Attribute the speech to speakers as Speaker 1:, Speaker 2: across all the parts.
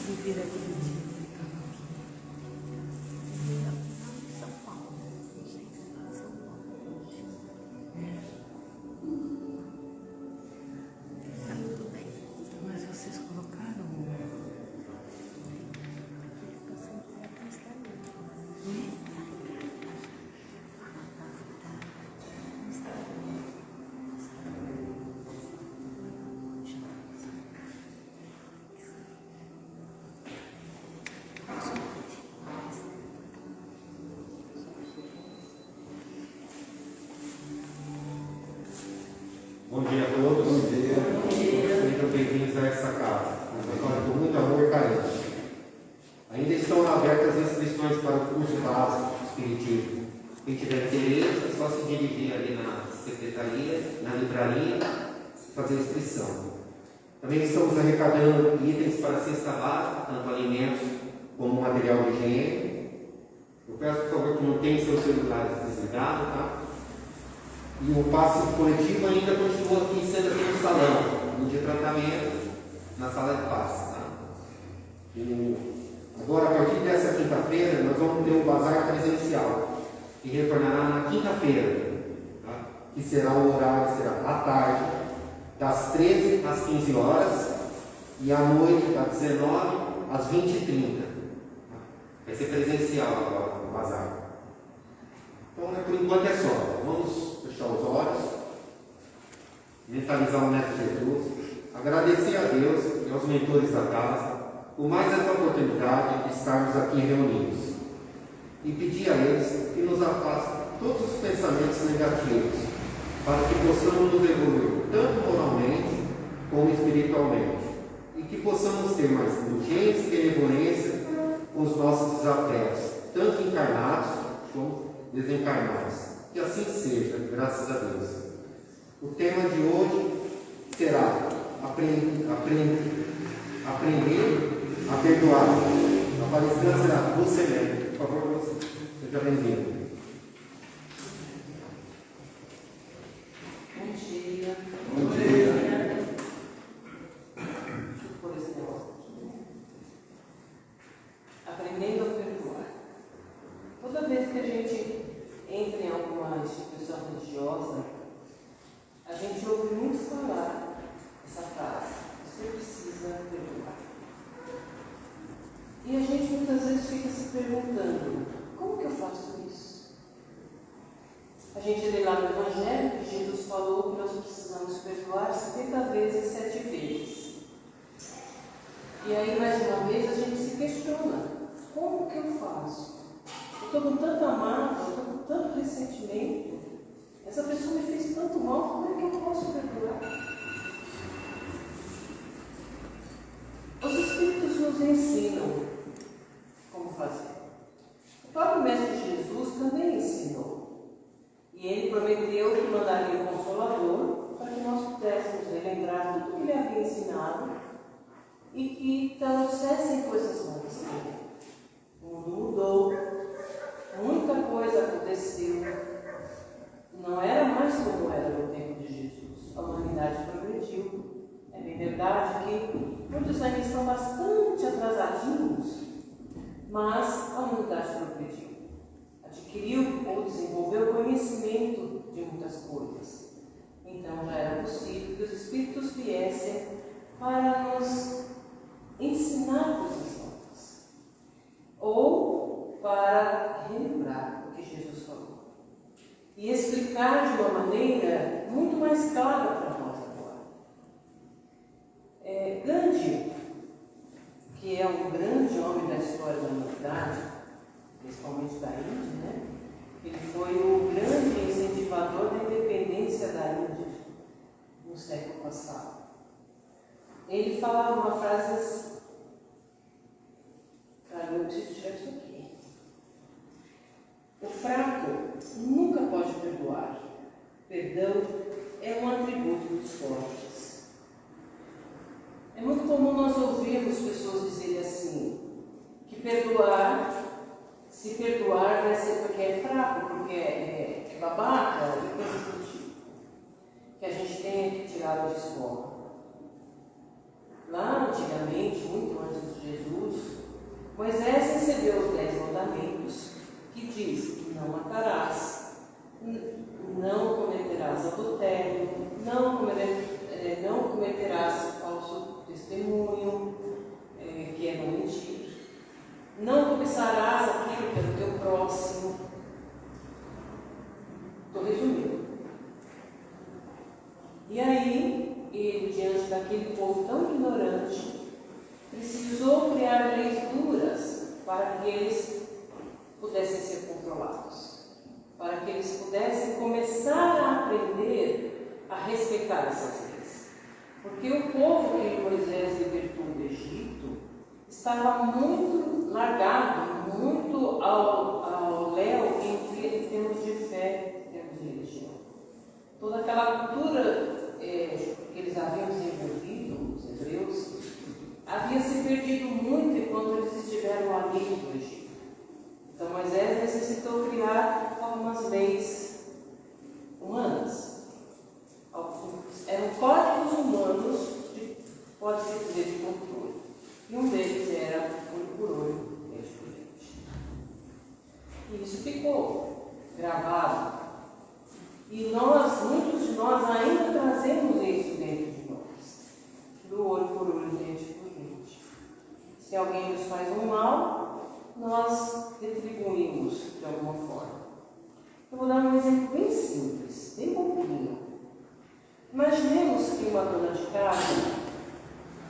Speaker 1: Ribeira Curitiba. São Paulo. Não sei se está em São Paulo hoje. Tá tudo bem. Mas vocês colocaram
Speaker 2: Bom dia a todos. Bom dia. Sejam bem-vindos a essa casa. Agora com muito amor e carinho. Ainda estão abertas as inscrições para o curso básico de Espiritismo. Quem tiver interesse, é só se dirigir ali na secretaria, na livraria, fazer a inscrição. Também estamos arrecadando itens para a cesta básica, tanto alimentos como material de higiene. Eu peço, por favor, que mantenham seus celulares desligados, tá? E o passe coletivo ainda continua aqui sendo aqui no salão, no de tratamento, na sala de passe. Tá? Agora, a partir dessa quinta-feira, nós vamos ter um bazar presencial, que retornará na quinta-feira, tá? Que será o horário, será à tarde, das 13 às 15 horas, e à noite, das 19 às 20h30. Tá? Vai ser presencial agora, o bazar. Então, por enquanto é só. Vamos fechar os olhos, mentalizar o Mestre Jesus, agradecer a Deus e aos mentores da casa por mais essa oportunidade de estarmos aqui reunidos e pedir a eles que nos afastem todos os pensamentos negativos para que possamos nos evoluir tanto moralmente como espiritualmente e que possamos ter mais urgência e benevolência com os nossos desafetos, tanto encarnados como desencarnados. Que assim seja, graças a Deus. O tema de hoje será aprender a perdoar. A palestrante será você mesmo. Por favor, você. Seja bem-vindo.
Speaker 3: Bom dia.
Speaker 2: Bom dia.
Speaker 3: Deixa eu pôr esse negócio aqui. Aprendendo a perdoar. Toda vez que a gente entra em alguma instituição religiosa, a gente ouve muito falar essa frase: você precisa perdoar. E a gente muitas vezes fica se perguntando: como que eu faço isso? A gente lê lá no Evangelho que Jesus falou que nós precisamos perdoar 70 vezes, 7 vezes. E aí, mais uma vez, a gente se questiona: como que eu faço? Eu estou com tanta mágoa, eu estou com tanto ressentimento. Essa pessoa me fez tanto mal, como é que eu posso perdoar? Os Espíritos nos ensinam como fazer. O próprio Mestre Jesus também ensinou. E ele prometeu que mandaria um Consolador para que nós pudéssemos relembrar tudo que ele havia ensinado e que trouxessem coisas novas também. O mundo mudou. Muita coisa aconteceu. Não era mais como era no tempo de Jesus. A humanidade progrediu. É bem verdade que muitos ainda estão bastante atrasadinhos, mas a humanidade progrediu. Adquiriu ou desenvolveu conhecimento de muitas coisas. Então já era possível que os Espíritos viessem para nos ensinar coisas novas. Ou para relembrar o que Jesus falou e explicar de uma maneira muito mais clara para nós agora. Gandhi, que é um grande homem da história da humanidade, principalmente da Índia, né? Ele foi o grande incentivador da independência da Índia no século passado. Ele falava uma frase assim: eu preciso tirar isso aqui. O fraco nunca pode perdoar. Perdão é um atributo dos fortes. É muito comum nós ouvirmos pessoas dizerem assim, que se perdoar vai ser porque é fraco, porque é babaca e coisas do tipo, que a gente tem que tirar da escola. Lá antigamente, muito antes de Jesus, Moisés recebeu os 10 mandamentos, que diz: não matarás, não cometerás adultério, não cometerás falso testemunho, que é não mentir, não cobiçarás aquilo que é do teu próximo. Estou resumindo. E aí, ele, diante daquele povo tão ignorante, precisou criar leis duras para que eles pudessem ser controlados, para que eles pudessem começar a aprender a respeitar essas leis. Porque o povo que Moisés libertou do Egito estava muito largado, muito ao léu em termos de fé, em termos de religião. Toda aquela cultura que eles haviam desenvolvido, os hebreus, havia se perdido muito enquanto eles estiveram ali no Egito. Então Moisés necessitou criar algumas leis humanas. Eram códigos humanos, pode-se dizer, de controle. E um deles era olho por olho, dente por dente. E isso ficou gravado. E muitos de nós ainda trazemos isso dentro de nós. Do olho por olho, dente por dente. Se alguém nos faz um mal, nós retribuímos de alguma forma. Eu vou dar um exemplo bem simples, bem bobinho. Imaginemos que uma dona de casa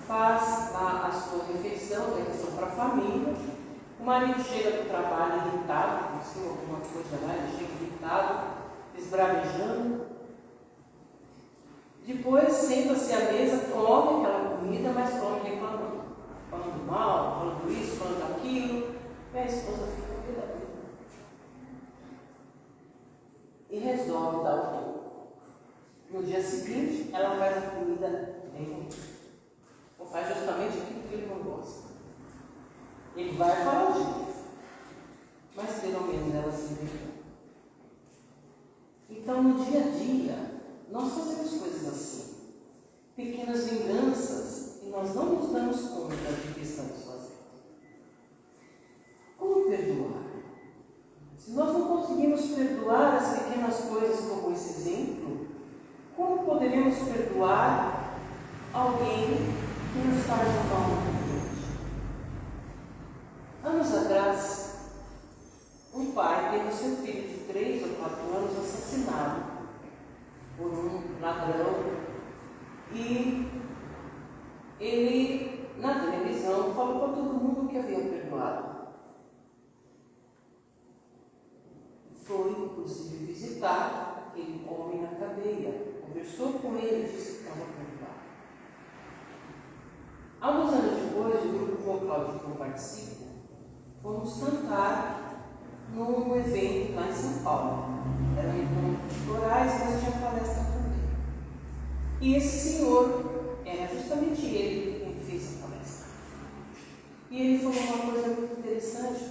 Speaker 3: faz a sua refeição para a família. O marido chega do trabalho irritado, aconteceu alguma coisa lá, ele chega irritado, esbravejando. Depois senta-se à mesa, come aquela comida, mas come reclamando. Falando mal, falando isso, falando aquilo. E a esposa fica pela vida. E resolve dar o tom. No dia seguinte, ela faz a comida bem ruim. Ou faz justamente aquilo que ele não gosta. Ele vai falar de novo. Mas pelo menos ela se vê. Então, no dia a dia, nós fazemos coisas assim. Pequenas vinganças, e nós não nos damos conta de que estamos fazendo. Como perdoar? Se nós não conseguimos perdoar as pequenas coisas como esse exemplo, como poderemos perdoar alguém que nos faz um mal muito grande? Anos atrás, um pai teve o seu filho de 3 ou 4 anos assassinado por um ladrão e ele, na televisão, falou para todo mundo que havia perdoado. Foi, inclusive, visitar aquele homem na cadeia, conversou com ele e disse que estava perdoado. Alguns anos depois, o grupo vocal de que eu participo, fomos cantar num evento lá em São Paulo. Eram encontros florais, mas tinha palestra também. E esse senhor, era justamente ele quem fez a palestra. E ele falou uma coisa muito interessante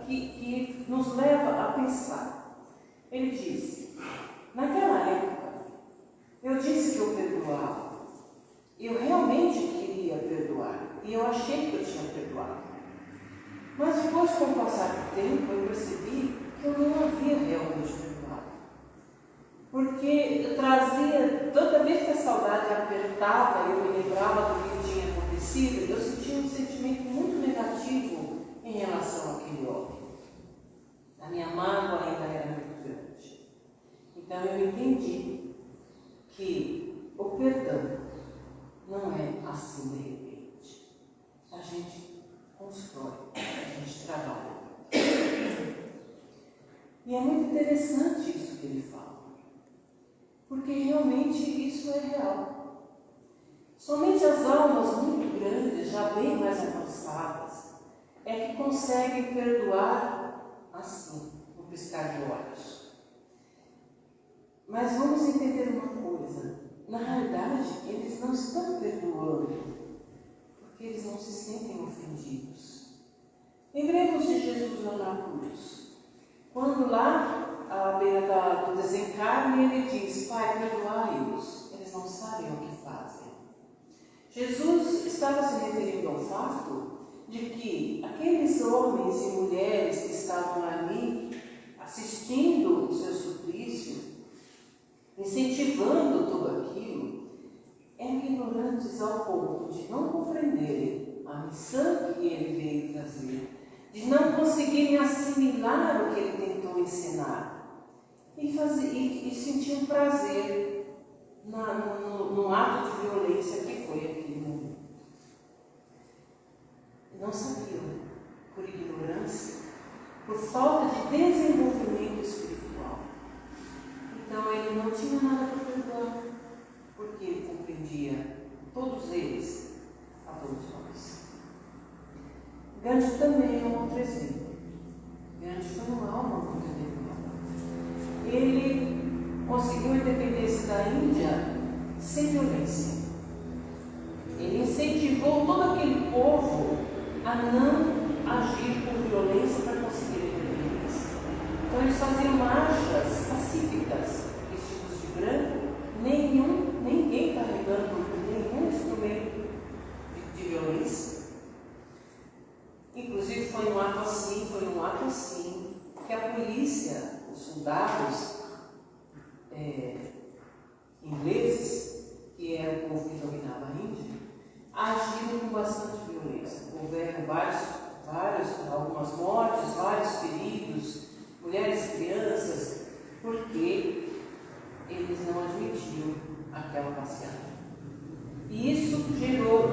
Speaker 3: que nos leva a pensar. Ele disse: naquela época, eu disse que eu perdoava. Eu realmente queria perdoar. E eu achei que eu tinha perdoado. Mas depois, com o passar do tempo, eu percebi que eu não havia realmente perdoado. Porque eu trazia, toda vez que a saudade apertava e eu me lembrava do que tinha acontecido, eu sentia um sentimento muito negativo em relação àquele homem. A minha mágoa ainda era muito grande. Então eu entendi que o perdão não é assim de repente. A gente constrói, a gente trabalha. E é muito interessante isso que ele fala, porque realmente isso é real. Somente as almas muito grandes, já bem mais avançadas, é que conseguem perdoar assim, no piscar de olhos. Mas vamos entender uma coisa: na realidade, eles não estão perdoando, porque eles não se sentem ofendidos. Lembremos de Jesus lá na cruz. Quando lá, à beira do desencarne, ele diz: Pai, perdoai-os, eles não sabem o que fazem. Jesus está estava se referindo ao fato de que aqueles homens e mulheres que estavam ali assistindo o seu suplício, incentivando tudo aquilo, eram ignorantes ao ponto de não compreenderem a missão que ele veio trazer, de não conseguirem assimilar o que ele tentou ensinar e sentiam prazer no ato de violência que foi aquele momento. Não sabiam, por ignorância, por falta de desenvolvimento espiritual. Então ele não tinha nada para perdoar, porque ele compreendia todos eles, a todos nós. Gandhi também é um outro exemplo. Gandhi foi uma alma muito elevada. Ele conseguiu a independência da Índia sem violência. Ele incentivou todo aquele povo a não agir com violência para conseguir a independência. Então eles faziam marchas pacíficas, vestidos de branco, ninguém carregando nenhum instrumento de violência. Inclusive foi um ato assim, que a polícia, os soldados ingleses, que era o povo que dominava a Índia, agiram com bastante violência. Houveram algumas mortes, vários feridos, mulheres e crianças, porque eles não admitiam aquela passeata. E isso gerou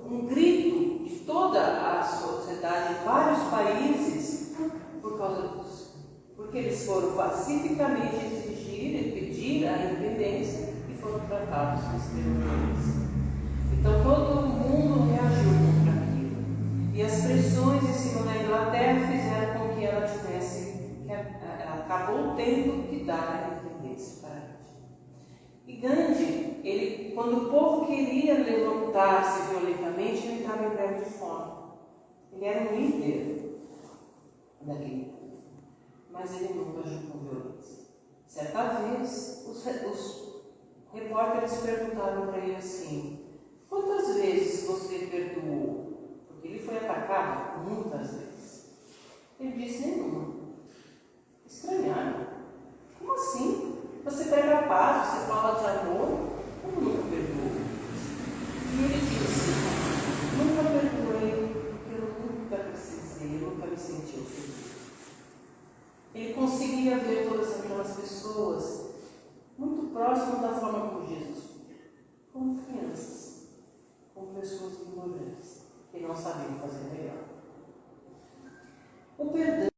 Speaker 3: um grito de toda a sociedade em vários países por causa disso. Porque eles foram pacificamente exigir e pedir a independência e foram tratados com extrema violência. Então todo mundo reagiu contra aquilo. E as pressões em cima da Inglaterra fizeram com que ela ela acabou tendo que dar a independência para a Índia. E Gandhi, quando o povo queria levantar-se violentamente, ele estava em greve de fome. Ele era um líder daquele povo, mas ele nunca agiu com violência. Certa vez, os repórteres perguntaram para ele assim: quantas vezes você perdoou? Porque ele foi atacado muitas vezes. Ele disse: nenhuma. Estranharam. Como assim? Você prega a paz, você fala de amor, como nunca perdoou? E ele disse: nunca perdoei, porque eu nunca precisei, eu nunca me senti ofendido. Ele conseguia ver todas aquelas pessoas muito próximas da forma como Jesus via, como crianças, como pessoas ignorantes, que não sabiam fazer melhor. O perdão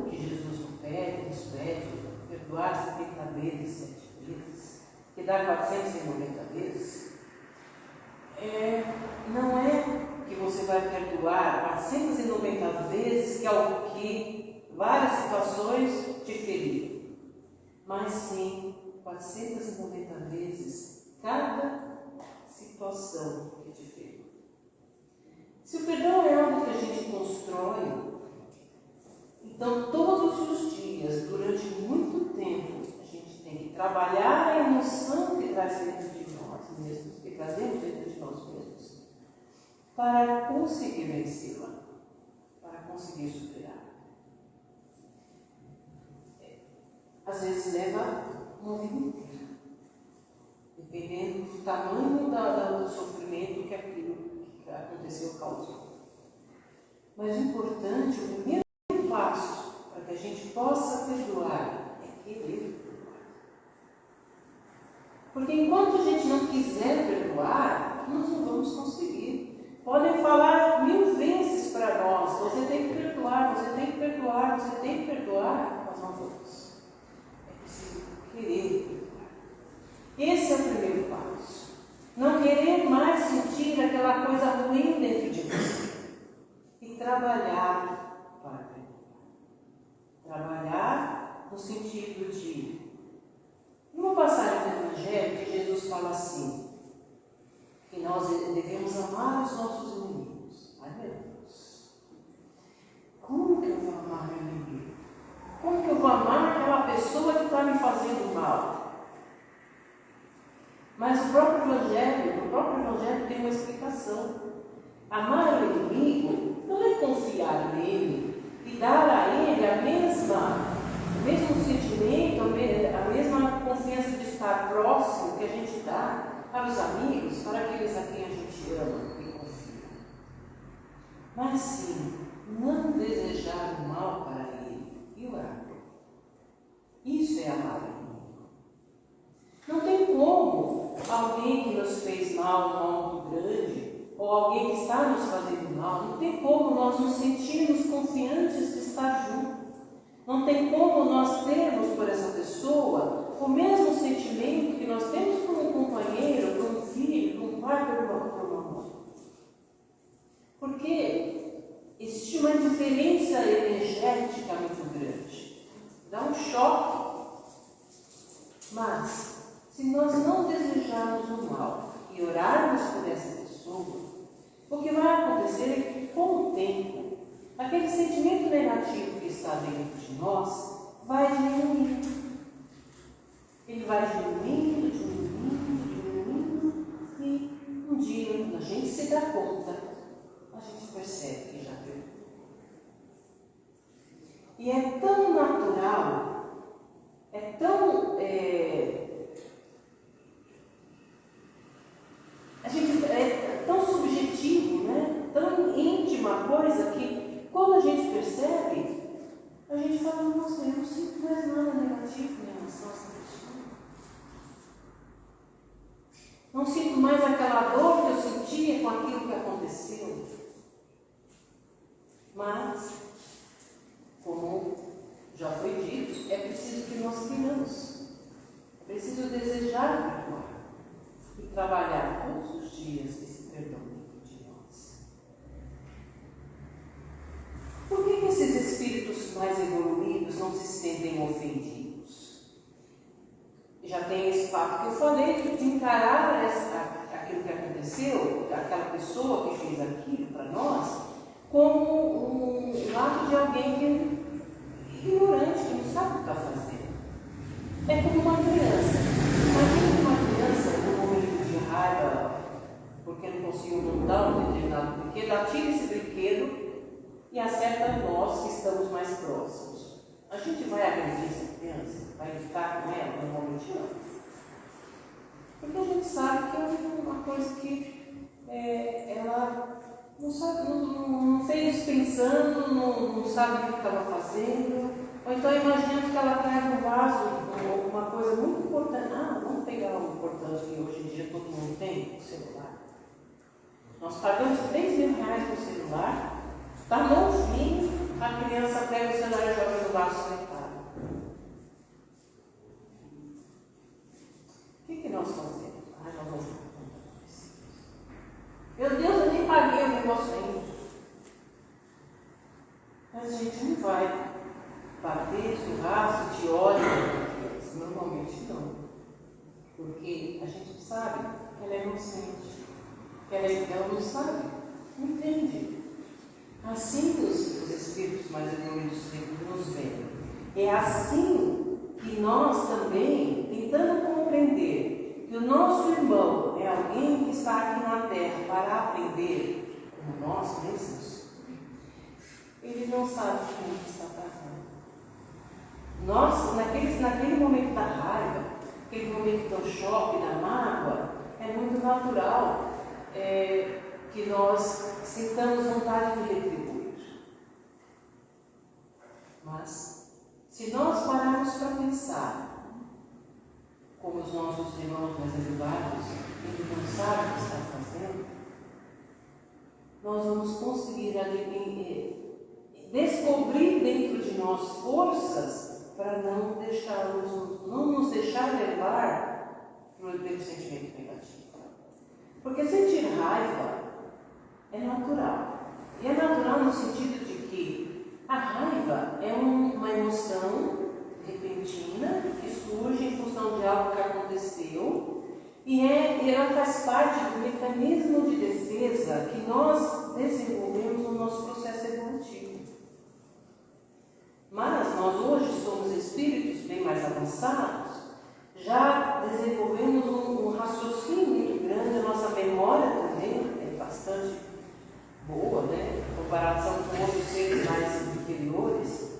Speaker 3: que Jesus nos pede, perdoar 70 vezes, 7 vezes, que dá 490 vezes, não é que você vai perdoar 490 vezes, que é algo que várias situações te feriram, mas sim 490 vezes cada situação que te feriu. Se o perdão é algo que a gente constrói, então todos os dias, durante muito tempo, a gente tem que trabalhar a emoção que traz dentro de nós mesmos, que trazemos dentro de nós mesmos, para conseguir vencê-la, para conseguir superar. Às vezes leva uma vida inteira, dependendo do tamanho do sofrimento que aquilo que aconteceu causou. Mas o importante, o primeiro passo para que a gente possa perdoar é querer perdoar. Porque enquanto a gente não quiser perdoar, nós não vamos conseguir. Podem falar 1000 vezes para nós: você tem que perdoar, você tem que perdoar, você tem que perdoar, nós não vamos. É preciso querer perdoar. Esse é o primeiro passo. Não querer mais sentir aquela coisa ruim dentro de você. E trabalhar para perdoar. Trabalhar no sentido de... Numa passagem do Evangelho que Jesus fala assim, que nós devemos amar os nossos inimigos. Ai meu Deus! Como que eu vou amar meu inimigo? Como que eu vou amar aquela pessoa que está me fazendo mal? Mas o próprio Evangelho tem uma explicação. Amar o inimigo não é confiar nele e dar a ele o mesmo sentimento, a mesma confiança de estar próximo que a gente dá para os amigos, para aqueles a quem a gente ama e confia. Mas sim, não desejar o mal para ele e orar. Isso é amar o inimigo. Não tem como alguém que nos fez mal muito grande, ou alguém que está nos fazendo mal, não tem como nós nos sentirmos confiantes de estar junto. Não tem como nós termos por essa pessoa o mesmo sentimento que nós temos por um companheiro, por um filho, por um pai, por uma mãe. Porque existe uma diferença energética muito grande. Dá um choque. Mas, se nós não desejarmos o mal e orarmos por essa pessoa, o que vai acontecer é que, com o tempo, aquele sentimento negativo que está dentro de nós vai diminuindo. Ele vai diminuindo, e um dia, quando a gente se dá conta, a gente percebe que já deu. E é tão natural, é tão... é tão subjetivo, né? Tão íntima a coisa que, quando a gente percebe, a gente fala, nossa, eu não sinto mais nada negativo em relação a essa pessoa. Não sinto mais aquela dor que eu sentia com aquilo que aconteceu. Mas, como já foi dito, é preciso que nós queiramos. É preciso desejar perdoar e trabalhar todos os dias esse perdão dentro de nós. Por que esses espíritos mais evoluídos não se sentem ofendidos? Já tem esse fato que eu falei, de encarar aquilo que aconteceu, aquela pessoa que fez aquilo para nós, como um ato de alguém que é ignorante, que não sabe o que está fazendo. É como uma criança. Imagina uma criança num momento de raiva, porque não conseguiu montar um determinado brinquedo, atira esse brinquedo e acerta nós que estamos mais próximos. A gente vai agredir essa criança? Vai ficar com ela? Normalmente não. Porque a gente sabe que é uma coisa que ela não sabe, não fez pensando, não sabe o que estava fazendo. Ou então imaginando que ela pega um vaso, uma coisa muito importante. Vamos pegar o importante que hoje em dia todo mundo tem, o celular. Nós pagamos R$3.000 no celular, está novinho, a criança pega o celular e joga no vaso sanitário. O que nós fazemos? Nós vamos ficar com meu Deus, eu nem paguei o negócio ainda. Mas a gente não vai bater, churrasco, de ódio, normalmente não. Porque a gente sabe que ela é inocente, que ela não sabe, não entende. Assim os espíritos mais evoluídos nos veem. É assim que nós também, tentando compreender que o nosso irmão é alguém que está aqui na Terra para aprender como nós mesmos, ele não sabe o que está fazendo. Nós, naquele momento da raiva, aquele momento do choque, da mágoa, é muito natural que nós sintamos vontade de retribuir. Mas, se nós pararmos para pensar, como os nossos irmãos mais elevados, que não sabem o que está fazendo, nós vamos conseguir descobrir dentro de nós forças para não nos deixar levar pelo sentimento negativo. Porque sentir raiva é natural. E é natural no sentido de que a raiva é uma emoção repentina que surge em função de algo que aconteceu e ela faz parte do mecanismo de defesa que nós desenvolvemos no nosso processo evolutivo. Mas nós hoje somos espíritos bem mais avançados, já desenvolvemos um raciocínio raciocínio muito grande, a nossa memória também é bastante boa, né? Em comparação com outros seres mais inferiores,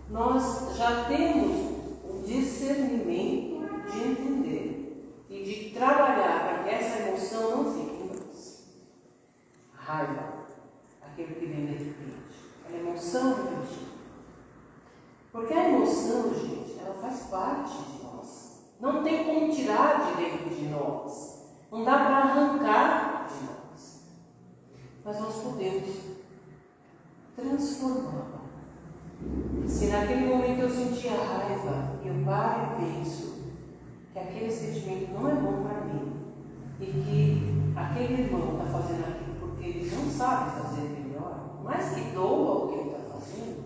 Speaker 3: nós já temos o discernimento de entender e de trabalhar para que essa emoção não fique em nós. A raiva, aquilo que vem de repente, a emoção repentina. Porque a emoção, gente, ela faz parte de nós. Não tem como tirar de dentro de nós. Não dá para arrancar de nós. Mas nós podemos transformá-la. Se naquele momento eu sentia raiva e eu paro e penso que aquele sentimento não é bom para mim e que aquele irmão está fazendo aquilo porque ele não sabe fazer melhor, mas que doa o que ele está fazendo,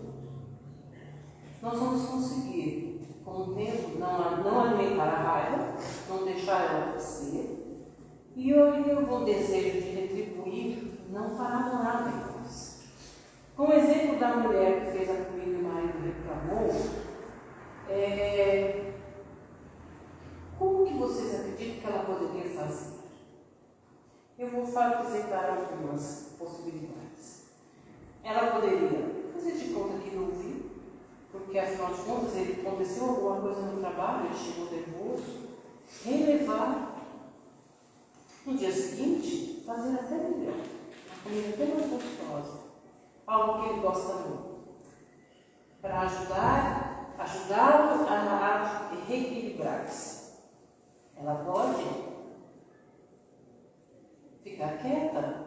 Speaker 3: nós vamos conseguir, com o tempo, não alimentar a raiva, não deixar ela crescer, e eu vou desejo de retribuir, não fará nada em nós. Com o exemplo da mulher que fez a comida e o marido reclamou, como que vocês acreditam que ela poderia fazer? Eu vou apresentar algumas possibilidades. Ela poderia fazer de conta que não viu, porque afinal de contas ele aconteceu alguma coisa no trabalho, ele chegou nervoso, relevar. No dia seguinte, fazer até melhor, a comida até mais gostosa, algo que ele gosta muito, para ajudá-lo a reequilibrar-se. Ela pode ficar quieta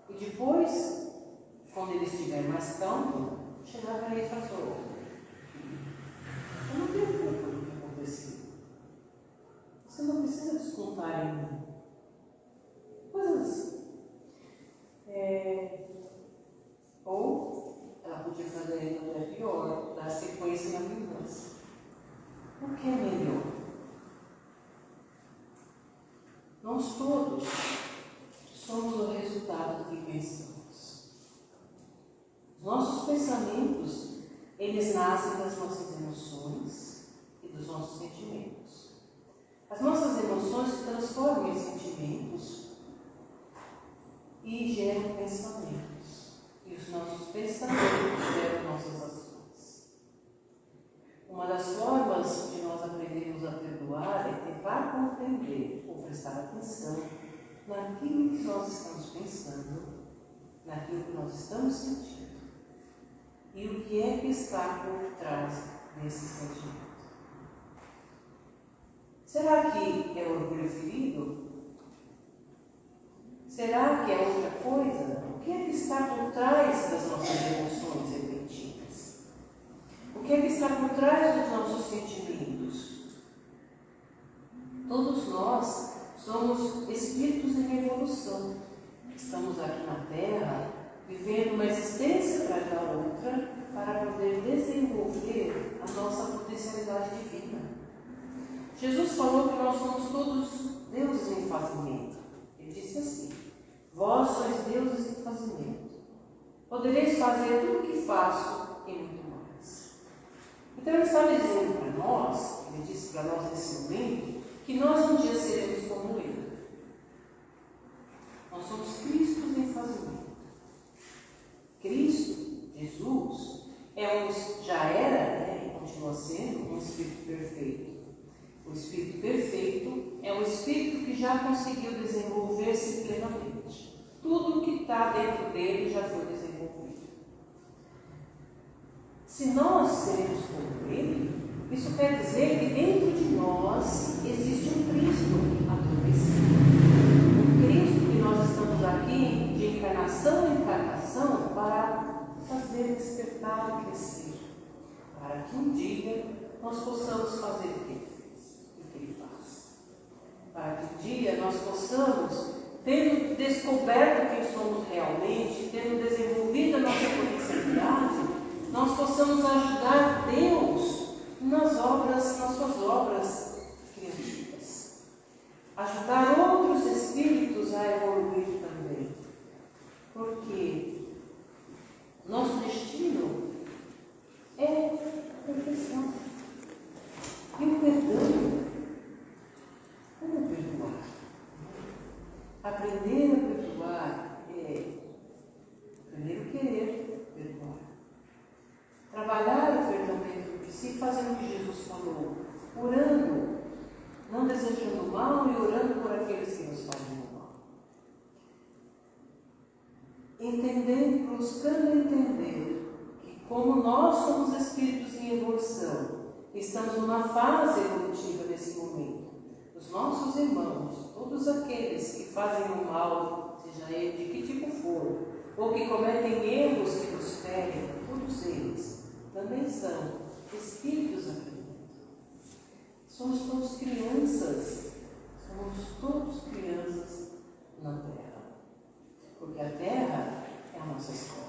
Speaker 3: e depois, quando ele estiver mais calmo, chegar para ele e falar: eu não tenho culpa do que aconteceu. Você não precisa descontar em mim. Coisas assim. Ou ela podia fazer ainda pior, dar sequência na vingança. O que é melhor? Nós todos somos o resultado do que pensamos. Os nossos pensamentos, eles nascem das nossas emoções e dos nossos sentimentos. As nossas emoções se transformam em sentimentos e geram pensamentos. E os nossos pensamentos geram nossas ações. Uma das formas de nós aprendermos a perdoar é tentar compreender ou prestar atenção naquilo que nós estamos pensando, naquilo que nós estamos sentindo e o que é que está por trás desse sentimento. Será que é orgulho ferido? Será que é outra coisa? O que é que está por trás das nossas emoções repentinas? O que é que está por trás dos nossos sentimentos? Todos nós somos espíritos em evolução. Estamos aqui na Terra, vivendo uma existência atrás da outra, para poder desenvolver a nossa potencialidade divina. Jesus falou que nós somos todos deuses em fazimento. Ele disse assim: vós sois deuses em fazimento. Podereis fazer tudo o que faço e muito mais. Então ele estava dizendo para nós, ele disse para nós nesse momento, que nós um dia seremos como ele. Nós somos Cristos em fazimento. Cristo, Jesus, já era, e continua sendo, um Espírito perfeito. O Espírito perfeito é um Espírito que já conseguiu desenvolver-se plenamente. Tudo o que está dentro dele já foi desenvolvido. Se nós seremos como ele, isso quer dizer que dentro de nós existe um Cristo adormecido. Um Cristo que nós estamos aqui de encarnação em encarnação para fazer despertar e crescer. Para que um dia nós possamos fazer o que ele fez, o que ele faz. Para que um dia nós possamos, tendo descoberto quem somos realmente, tendo desenvolvido a nossa potencialidade, nós possamos ajudar Deus nas suas obras criativas. Ajudar outros espíritos a evoluir também. Porque nosso destino é a perfeição. E o perdão, como perdoar? do mal e orando por aqueles que nos fazem o mal. Buscando entender que como nós somos espíritos em evolução, estamos numa fase evolutiva nesse momento. Os nossos irmãos, todos aqueles que fazem o mal, seja ele de que tipo for, ou que cometem erros que nos ferem, todos eles também são espíritos aqui dentro. Somos todos crianças na Terra, porque a Terra é a nossa escola.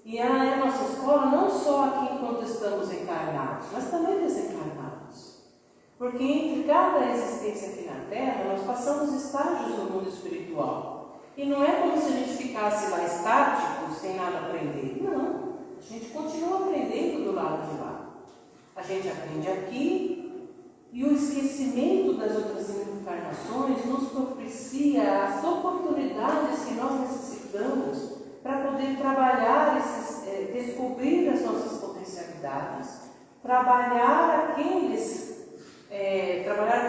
Speaker 3: E ela é a nossa escola não só aqui enquanto estamos encarnados, mas também desencarnados. Porque entre cada existência aqui na Terra, nós passamos estágios no mundo espiritual. E não é como se a gente ficasse lá estático, sem nada aprender. Não, a gente continua aprendendo do lado de lá. A gente aprende aqui e o esquecimento das outras encarnações nos propicia as oportunidades que nós necessitamos para poder trabalhar, descobrir as nossas potencialidades, trabalhar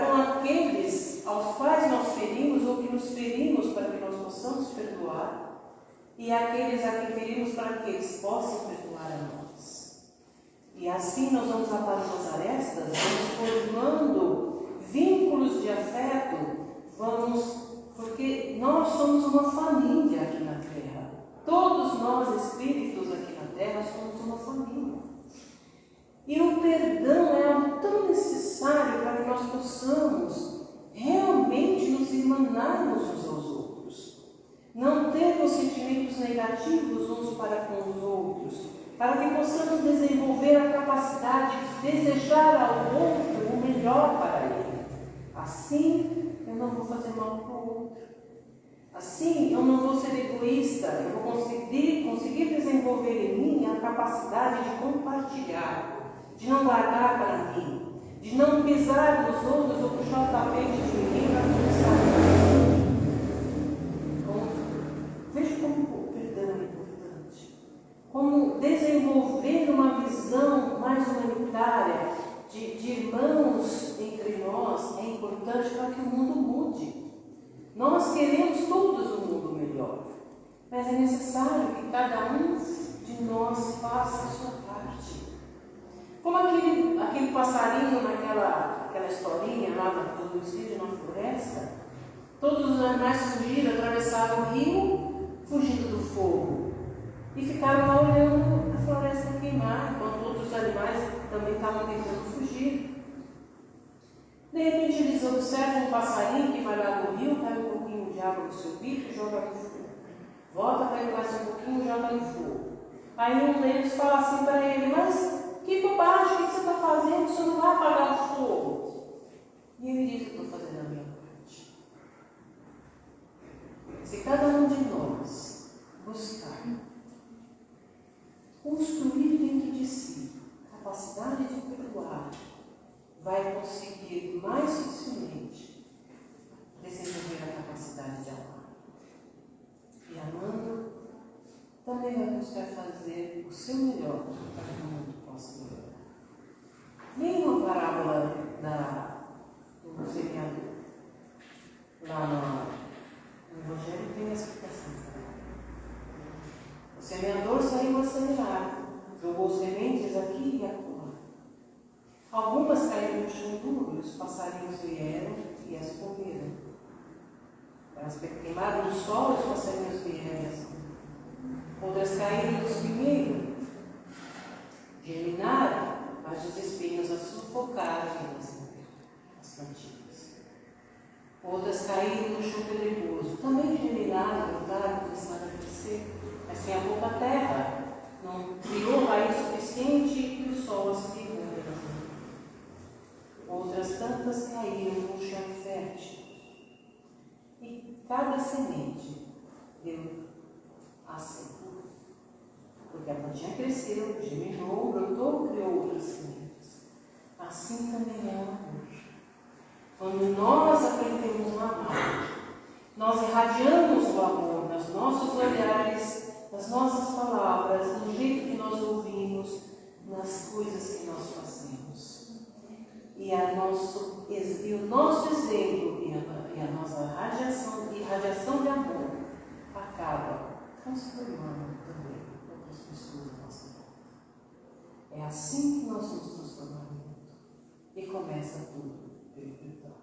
Speaker 3: com aqueles aos quais nós ferimos ou que nos ferimos para que nós possamos perdoar, e aqueles a que ferimos para que eles possam perdoar a nós. E assim nós vamos aparando as arestas, vamos formando vínculos de afeto, porque nós somos uma família aqui na Terra. Todos nós, espíritos aqui na Terra, somos uma família. E o perdão é algo tão necessário para que nós possamos realmente nos irmanarmos uns aos outros. Não termos sentimentos negativos uns para com os outros, para que possamos desenvolver a capacidade de desejar ao outro o melhor para ele. Assim, eu não vou fazer mal para o outro. Assim, eu não vou ser egoísta, eu vou conseguir desenvolver em mim a capacidade de compartilhar, de não guardar para mim, de não pisar nos outros ou puxar o tapete de ninguém para começar. Então, veja como o perdão é importante. Como desenvolver uma visão mais humanitária de irmãos entre nós é importante para que o mundo mude. Nós queremos todos um mundo melhor, mas é necessário que cada um de nós faça a sua parte. Como aquele passarinho naquela historinha lá do incêndio na floresta, todos os animais fugiram, atravessaram o rio, fugindo do fogo, e ficaram lá olhando a floresta queimar, enquanto outros animais também estavam tentando fugir. De repente eles observam um passarinho que vai lá no rio, pega um pouquinho de água do seu bico e joga no fogo. Volta, pega mais um pouquinho e joga no fogo. Aí um deles fala assim para ele: mas que bobagem, o que você está fazendo? Você não vai apagar o fogo. E ele diz: eu estou fazendo a minha parte. Se cada um de nós buscar construir dentro de si capacidade de perdoar, vai conseguir mais facilmente desenvolver a capacidade de amar. E amando, também vai buscar fazer o seu melhor para que o mundo possa melhorar. Nem uma parábola do semeador. Lá no Evangelho tem a explicação. O semeador saiu a semear, jogou sementes aqui e acolá. Algumas caíram no chão duro, e os passarinhos vieram e as comeram. Elas queimaram no sol, os passarinhos vieram e as comeram. Outras caíram no espinheiro, germinaram, mas os espinhos as sufocaram e elas morreram, as plantinhas. Outras caíram no chão pedregoso, também germinaram, brotaram, começaram a crescer, mas tinha pouca terra, não criou raiz suficiente e o sol as queimou. Outras tantas caíram no chão fértil. E cada semente deu a semente. Porque a plantinha cresceu, germinou, brotou, criou outras sementes. Assim também é o amor. Quando nós aprendemos a amar, nós irradiamos o amor nos nossos olhares, nas nossas palavras, no jeito que nós ouvimos, nas coisas que nós fazemos. e o nosso exemplo e a nossa radiação de amor acaba transformando também outras pessoas na nossa vida. É assim que nós nos transformamos e começa tudo pelo perdão,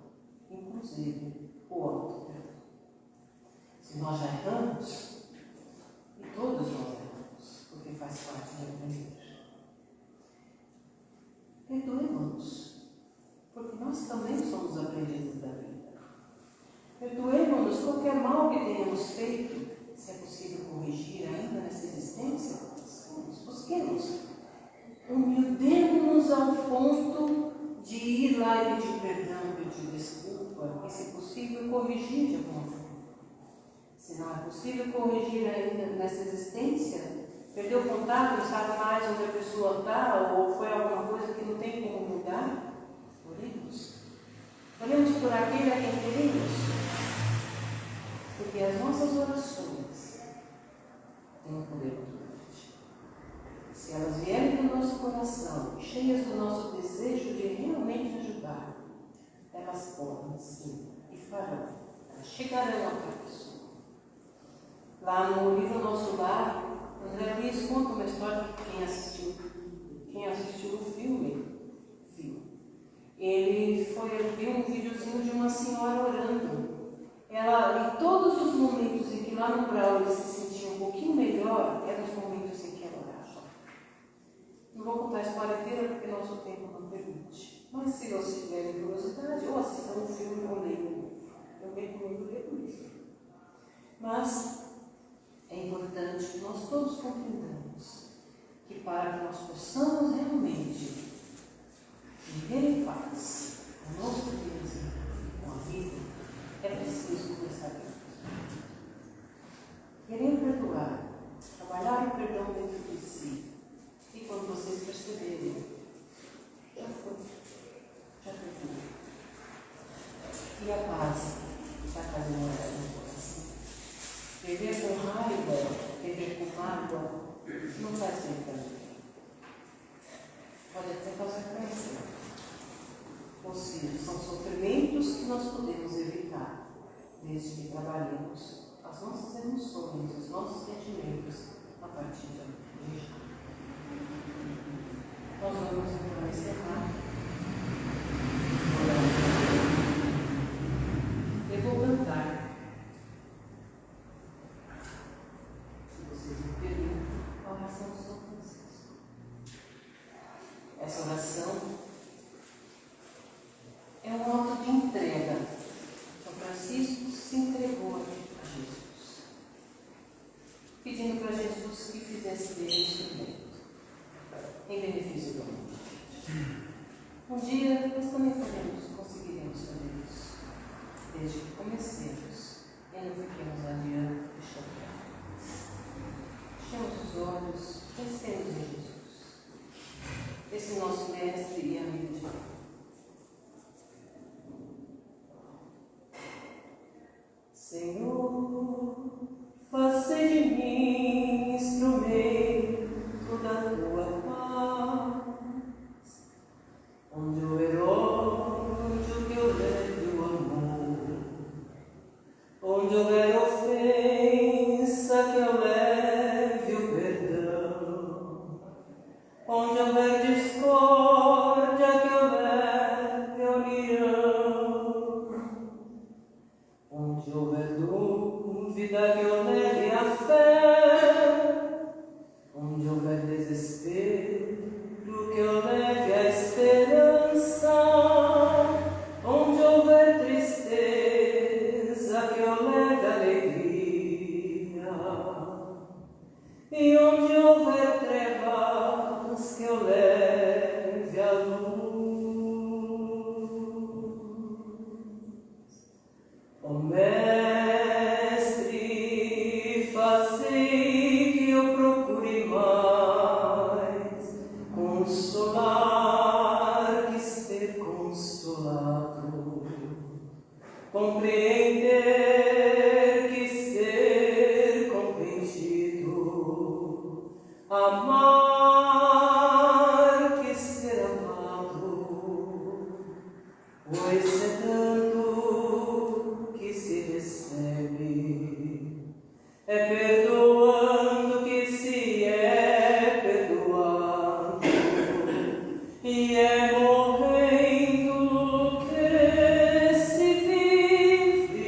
Speaker 3: inclusive o auto-perdão. Se nós já erramos, e todos nós erramos, porque faz parte de aprender, perdoemos-nos, porque nós também somos aprendizes da vida. Perdoemos-nos qualquer mal que tenhamos feito, se é possível corrigir ainda nessa existência, busquemos. Humilhemos-nos ao ponto de ir lá e pedir perdão, pedir desculpa, e, se possível, corrigir de alguma forma. Se não é possível corrigir ainda nessa existência, perdeu o contato, não sabe mais onde a pessoa está, ou foi alguma coisa que não tem como mudar, oremos. Oremos por aquele a quem queremos, porque as nossas orações têm um poder muito grande. Se elas vierem do nosso coração, cheias do nosso desejo de realmente ajudar, elas podem sim e farão, elas chegarão a cada pessoa. Lá no livro Nosso Lar, André Luiz conta uma história que quem assistiu o filme viu. Ele viu um videozinho de uma senhora orando. Ela, em todos os momentos em que lá no Brau ele se sentia um pouquinho melhor, eram os momentos em que ela orava. Não vou contar a história inteira porque nosso tempo não permite. Mas se vocês tiverem curiosidade, ou assistam um filme ou leiam um livro. Eu recomendo ler o livro. Mas é importante que nós todos compreendamos que para que nós possamos realmente viver em paz conosco mesmo e com a vida, é preciso começar a querer perdoar, trabalhar o perdão dentro de si. E quando vocês perceberem, já foi tudo. E a paz está fazendo no coração. Viver com raiva, viver com mágoa, não faz bem para ninguém. Pode até causar câncer. Ou seja, são sofrimentos que nós podemos evitar, desde que trabalhemos as nossas emoções, os nossos sentimentos a partir de hoje. Nós vamos então encerrar. Eu vou cantar. Se vocês me permitem, a oração de São Francisco. Essa oração é um ato de entrega. São Francisco se entregou a Jesus, pedindo para Jesus que fizesse dele instrumento em benefício do mundo. Um dia nós também conseguiremos fazer isso, desde que comecemos e não fiquemos adiante deixando. Fechemos os olhos, pensemos em Jesus, esse nosso mestre e amigo de Deus. Senhor, faze de mim instrumento da tua paz, onde houver ódio que eu leve o amor, onde houver ofensa que eu leve o perdão, onde houver discórdia que eu leve a união, onde houver dúvida que eu leve a fé, onde houver desespero que eu leve a esperança, onde houver tristeza que eu leve a alegria, e onde houver trevas que eu leve a luz. Ó Mestre, fazei que eu procure mais consolar que ser consolado, compreender que ser compreendido, amar que ser amado, Pois é tanto que se recebe, é perdoando que se é perdoado, e é morrendo que se vive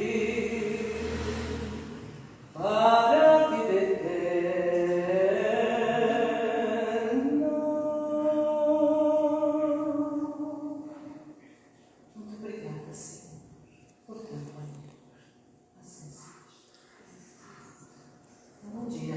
Speaker 3: para a vida eterna. Muito obrigada, Senhor, por teu amor. Assim seja. Bom dia.